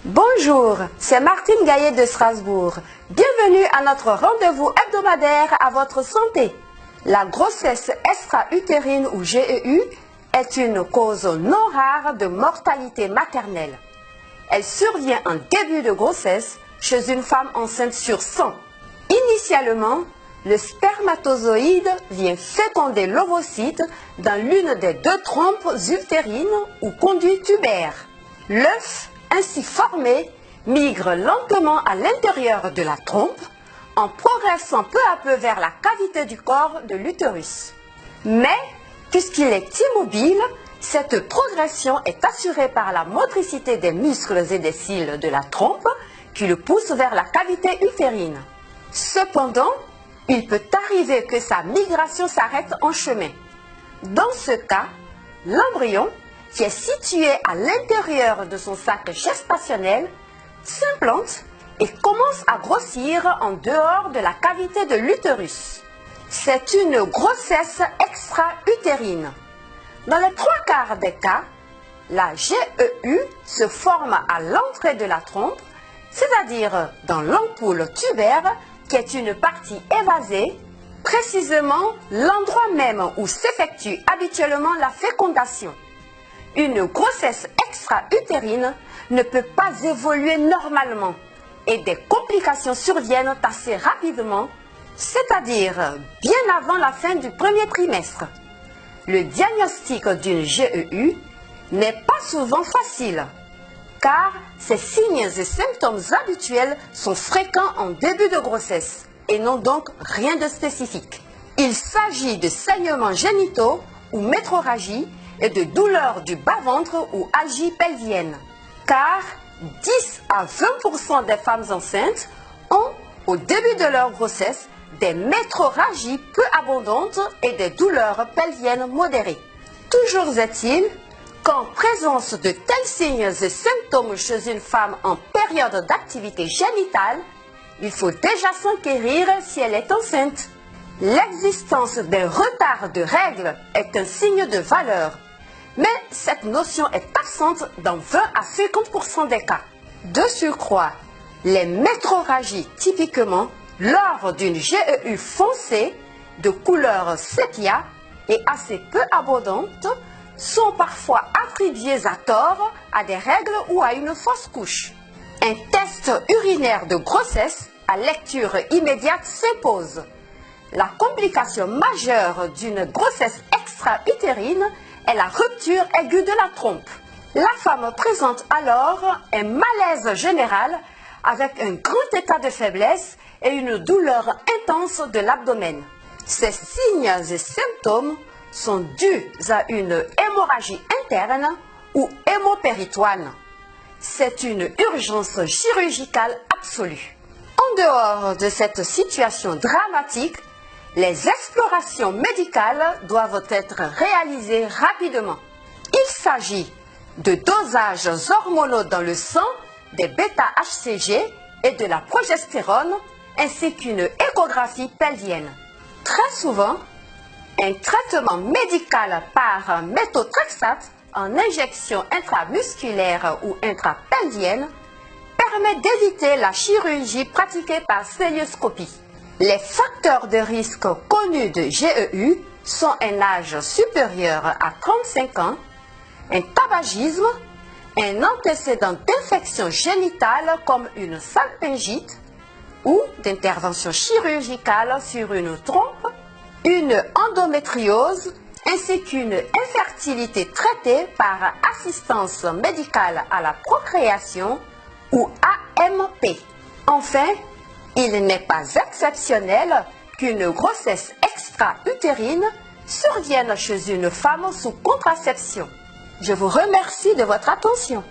Bonjour, c'est Martine Gaillet de Strasbourg. Bienvenue à notre rendez-vous hebdomadaire à votre santé. La grossesse extra-utérine ou GEU est une cause non rare de mortalité maternelle. Elle survient en début de grossesse chez une femme enceinte sur 100. Initialement, le spermatozoïde vient féconder l'ovocyte dans l'une des deux trompes utérines ou conduits tubaires. L'œuf, ainsi formé, migre lentement à l'intérieur de la trompe en progressant peu à peu vers la cavité du corps de l'utérus. Mais, puisqu'il est immobile, cette progression est assurée par la motricité des muscles et des cils de la trompe qui le poussent vers la cavité utérine. Cependant, il peut arriver que sa migration s'arrête en chemin. Dans ce cas, l'embryon, qui est situé à l'intérieur de son sac gestationnel, s'implante et commence à grossir en dehors de la cavité de l'utérus. C'est une grossesse extra-utérine. Dans les 3/4 des cas, la GEU se forme à l'entrée de la trompe, c'est-à-dire dans l'ampoule tubaire, qui est une partie évasée, précisément l'endroit même où s'effectue habituellement la fécondation. Une grossesse extra-utérine ne peut pas évoluer normalement et des complications surviennent assez rapidement, c'est-à-dire bien avant la fin du premier trimestre. Le diagnostic d'une GEU n'est pas souvent facile, car ces signes et symptômes habituels sont fréquents en début de grossesse et n'ont donc rien de spécifique. Il s'agit de saignements génitaux ou métrorragie et de douleurs du bas-ventre ou algie pelvienne, car 10 à 20% des femmes enceintes ont, au début de leur grossesse, des métrorragies peu abondantes et des douleurs pelviennes modérées. Toujours est-il qu'en présence de tels signes et symptômes chez une femme en période d'activité génitale, il faut déjà s'enquérir si elle est enceinte. L'existence d'un retard de règles est un signe de valeur, mais cette notion est absente dans 20 à 50% des cas. De surcroît, les métrorragies typiquement lors d'une GEU foncée de couleur sépia et assez peu abondante sont parfois attribuées à tort à des règles ou à une fausse couche. Un test urinaire de grossesse à lecture immédiate s'impose. La complication majeure d'une grossesse extra-utérine est la rupture aiguë de la trompe. La femme présente alors un malaise général avec un grand état de faiblesse et une douleur intense de l'abdomen. Ces signes et symptômes sont dus à une hémorragie interne ou hémopéritoine. C'est une urgence chirurgicale absolue. En dehors de cette situation dramatique, les explorations médicales doivent être réalisées rapidement. Il s'agit de dosages hormonaux dans le sang, des bêta-HCG et de la progestérone, ainsi qu'une échographie pelvienne. Très souvent, un traitement médical par méthotrexate en injection intramusculaire ou intrapelvienne permet d'éviter la chirurgie pratiquée par cœlioscopie. Les facteurs de risque connus de GEU sont un âge supérieur à 35 ans, un tabagisme, un antécédent d'infection génitale comme une salpingite ou d'intervention chirurgicale sur une trompe, une endométriose ainsi qu'une infertilité traitée par assistance médicale à la procréation ou AMP. Enfin, il n'est pas exceptionnel qu'une grossesse extra-utérine survienne chez une femme sous contraception. Je vous remercie de votre attention.